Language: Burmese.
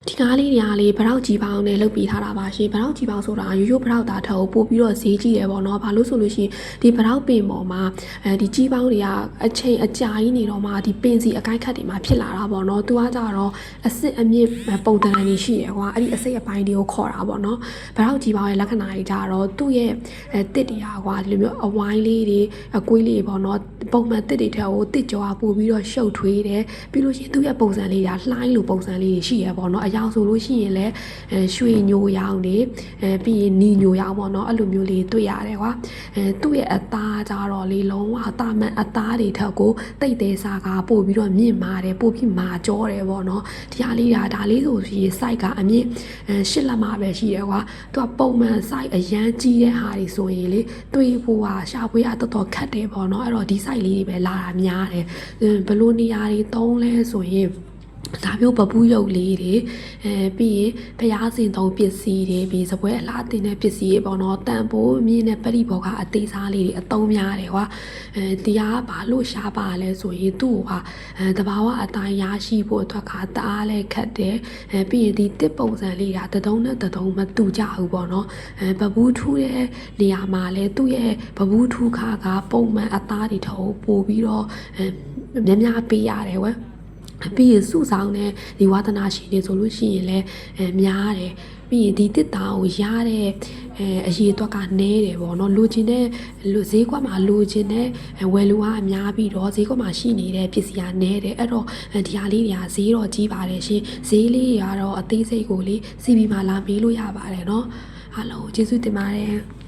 ဒီကားလေးတွေကလေဘရောက်ကြီးပေါင်းနဲ့လုတ်ပြီးထားတာပါရှင်ဘရောက်ကြီးပေါင်းဆိုတာရိုးရိုးဘရောက်သားထက်ပို့ပြီးတော့ဈေးကြီးတယ်ပေါ့နော်ဘာလို့ဆိုလို့ရှိရင်ဒီဘရောက်ပင်ပေါ်မှာဒီကြီးပေါင်းတွေကအချိန်အကြာကြီးနေတော့မှဒီပင်စီအကိုက်ခတ်တွေမှာဖြစ်လာတာပေါ့နော်သူကကြတော့အစစ်အမြင့်ပုံသဏ္ဍာန်ကြီးရှိရကွာအဲ့ဒီအစိတ်အပိုင်းတွေကိုခေါ်တာပေါ့နော်ဘရောက်ကြီးပေါင်းရဲ့လက္ခဏာတွေကြတော့သူ့ရဲ့တစ်တွေကကွာဒီလိုမျိုးအဝိုင်းလေးတွေအကွေးလေးပေါ့နော်ပုံမှန်တစ်တွေထက်ကိုတစ်ကြောကပို့ပြီးတော့ရှုပ်ထွေးတယ်ပြီးလို့ရှိရင်သူ့ရဲ့ပုံစံလေးကလှိုင်းလိုပုံစံလေးတွေရှိရပေါ့နော်အယောင်ဆိုလို့ရှိရင်လည်းရွှေညိုရောင်တွေပြီးရင်နီညိုရောင်ပေါ့နော်အဲ့လိုမျိုးလေးတွေ့ရတယ်ကွာသူ့ရဲ့အသားကြတော့လေလုံးဝတာမန်အသားတွေထက်ကိုတိတ်သေးစားကပို့ပြီးတော့မြင့်မာတယ်ပို့ပြီးမာကြောတယ်ပေါ့နော်ဒီဟာလေးဒါလေးဆိုရင် site ကအမြင့်8လက်မှာပဲရှိတယ်ကွာသူကပုံမှန် site အရန်ကြီးတဲ့ဟာတွေဆိုရင်လေတွေးဖို့ရှာဖွေရတော်တော်ခက်တယ်ပေါ့နော်အဲ့တော့ဒီ site လေးတွေပဲလာတာများတယ်ဘလို့နေရာတွေသုံးလဲဆိုရင်ဒါမျိုးပပူးရုပ်လေးတွေပြီးရင်ဖျားစင်သုံးပစ္စည်းတွေပြီးစပွဲအလားတင်တဲ့ပစ္စည်းတွေပေါ့နော်တန်ဖိုးမြင့်တဲ့ပရိဘောကအသေးစားလေးတွေအသုံးများတယ်ကွာဒီကဘာလို့ရှားပါလဲဆိုရင်သူ့ကတဘာဝအတိုင်းရရှိဖို့အတွက်ကတအားလဲခတ်တယ်ပြီးရင်ဒီတစ်ပုံစံလေးကတတုံးနဲ့တတုံးမတူကြဘူးပေါ့နော်ပပူးထူးတဲ့နေရာမှာလဲသူ့ရဲ့ပပူးထူးခါကပုံမှန်အသားတွေထောက်ပို့ပြီးတော့များများပေးရတယ်ကွာပြီးရင်စုဆောင်တဲ့ဒီဝါသနာရှင်တွေဆိုလို့ရှိရင်လည်းများတယ်ပြီးရင်ဒီတစ်တာကိုရတဲ့အရေးအတွက်ကနည်းတယ်ပေါ့နော်လိုချင်တဲ့ဈေးကွက်မှာလိုချင်တဲ့ဝယ်လူကအများပြီးတော့ဈေးကွက်မှာရှိနေတဲ့ပစ္စည်းကနည်းတယ်အဲ့တော့ဒီဟာလေးတွေကဈေးတော့ကြီးပါတယ်ရှင်ဈေးလေးတွေကတော့အသေးစိတ်ကိုလေ CB မှာလာမေးလို့ရပါတယ်နော်အားလုံးကျေးဇူးတင်ပါတယ်